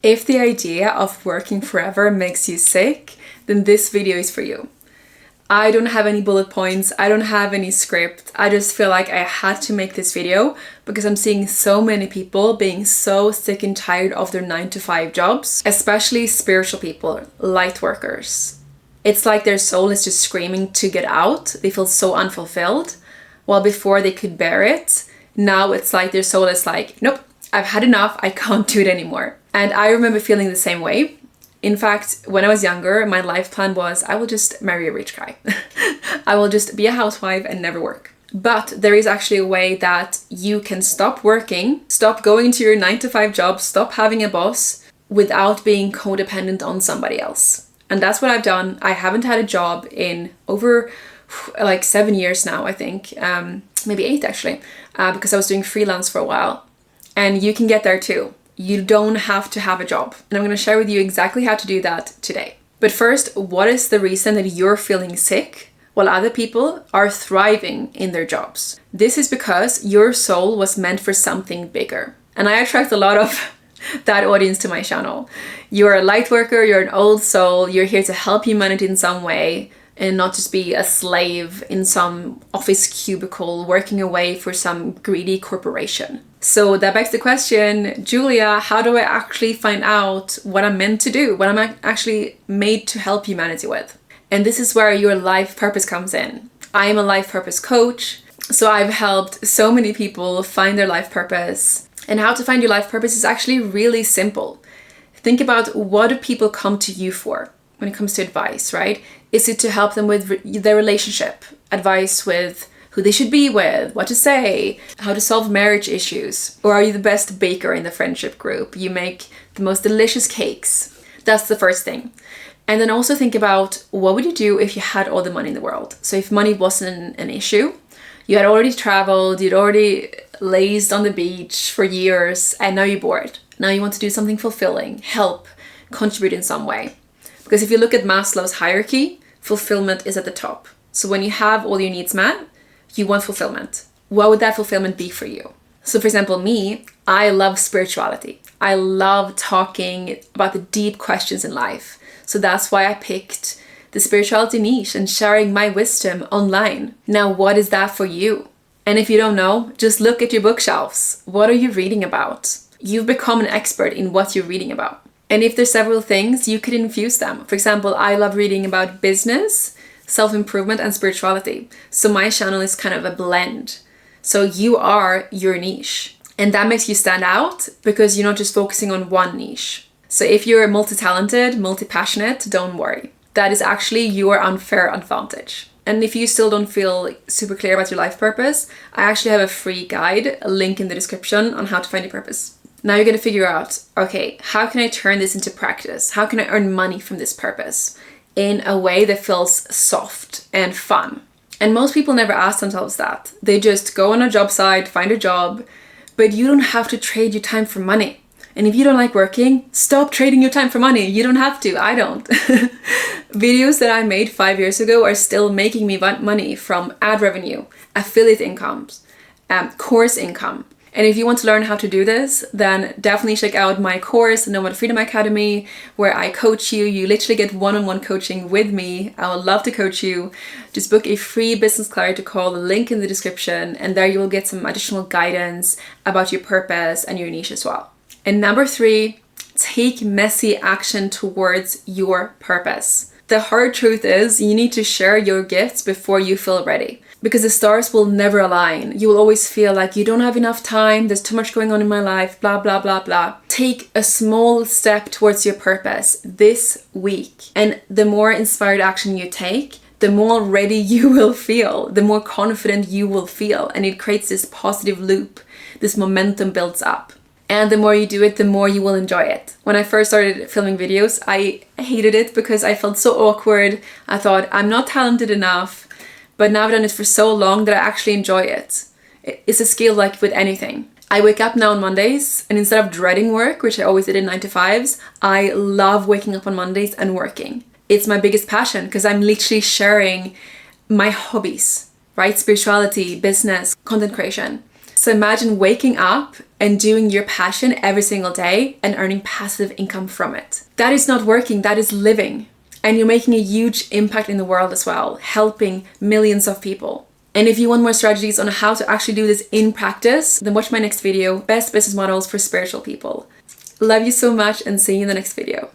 If the idea of working forever makes you sick, then this video is for you. I don't have any bullet points, I don't have any script, I just feel like I had to make this video because I'm seeing so many people being so sick and tired of their 9-to-5 jobs, especially spiritual people, light workers. It's like their soul is just screaming to get out, they feel so unfulfilled, while before they could bear it, now it's like their soul is like, nope, I've had enough, I can't do it anymore. And I remember feeling the same way. In fact, when I was younger, my life plan was I will just marry a rich guy. I will just be a housewife and never work. But there is actually a way that you can stop working, stop going to your 9-to-5 job, stop having a boss without being codependent on somebody else. And that's what I've done. I haven't had a job in over like 7 years now, I think. Maybe 8 actually, because I was doing freelance for a while. And you can get there too. You don't have to have a job. And I'm going to share with you exactly how to do that today. But first, what is the reason that you're feeling sick while other people are thriving in their jobs? This is because your soul was meant for something bigger. And I attract a lot of that audience to my channel. You're a light worker, you're an old soul, you're here to help humanity in some way and not just be a slave in some office cubicle working away for some greedy corporation. So that begs the question, Julia, how do I actually find out what I'm meant to do, what I'm actually made to help humanity with? And this is where your life purpose comes in. I am a life purpose coach, so I've helped so many people find their life purpose. And how to find your life purpose is actually really simple. Think about what do people come to you for when it comes to advice, right? Is it to help them with their relationship, advice with who they should be with, what to say, how to solve marriage issues? Or are you the best baker in the friendship group? You make the most delicious cakes. That's the first thing. And then also think about what would you do if you had all the money in the world? So if money wasn't an issue, you had already traveled, you'd already lazed on the beach for years, and now you're bored. Now you want to do something fulfilling, help, contribute in some way. Because if you look at Maslow's hierarchy, fulfillment is at the top. So when you have all your needs met, you want fulfillment. What would that fulfillment be for you? So for example, me, I love spirituality. I love talking about the deep questions in life. So that's why I picked the spirituality niche and sharing my wisdom online. Now, what is that for you? And if you don't know, just look at your bookshelves. What are you reading about? You've become an expert in what you're reading about. And if there's several things, you could infuse them. For example, I love reading about business, self-improvement, and spirituality. So my channel is kind of a blend. So you are your niche. And that makes you stand out because you're not just focusing on one niche. So if you're multi-talented, multi-passionate, don't worry. That is actually your unfair advantage. And if you still don't feel super clear about your life purpose, I actually have a free guide, a link in the description on how to find your purpose. Now you're going to figure out, okay, how can I turn this into practice? How can I earn money from this purpose in a way that feels soft and fun? And most people never ask themselves that. They just go on a job site, find a job, but you don't have to trade your time for money. And if you don't like working, stop trading your time for money. You don't have to. I don't. Videos that I made 5 years ago are still making me money from ad revenue, affiliate incomes, course income. And if you want to learn how to do this, then definitely check out my course, Nomad Freedom Academy, where I coach you. You literally get one-on-one coaching with me. I would love to coach you. Just book a free business clarity call, the link in the description, and there you will get some additional guidance about your purpose and your niche as well. And number 3, take messy action towards your purpose. The hard truth is you need to share your gifts before you feel ready. Because the stars will never align. You will always feel like you don't have enough time, there's too much going on in my life, blah, blah, blah, blah. Take a small step towards your purpose this week. And the more inspired action you take, the more ready you will feel, the more confident you will feel. And it creates this positive loop, this momentum builds up. And the more you do it, the more you will enjoy it. When I first started filming videos, I hated it because I felt so awkward. I thought, I'm not talented enough. But now I've done it for so long that I actually enjoy it. It's a skill like with anything. I wake up now on Mondays, and instead of dreading work, which I always did in 9-to-5s, I love waking up on Mondays and working. It's my biggest passion because I'm literally sharing my hobbies, right? Spirituality, business, content creation. So imagine waking up and doing your passion every single day and earning passive income from it. That is not working, that is living. And you're making a huge impact in the world as well, helping millions of people. And if you want more strategies on how to actually do this in practice, then watch my next video, Best Business Models for Spiritual People. Love you so much and see you in the next video.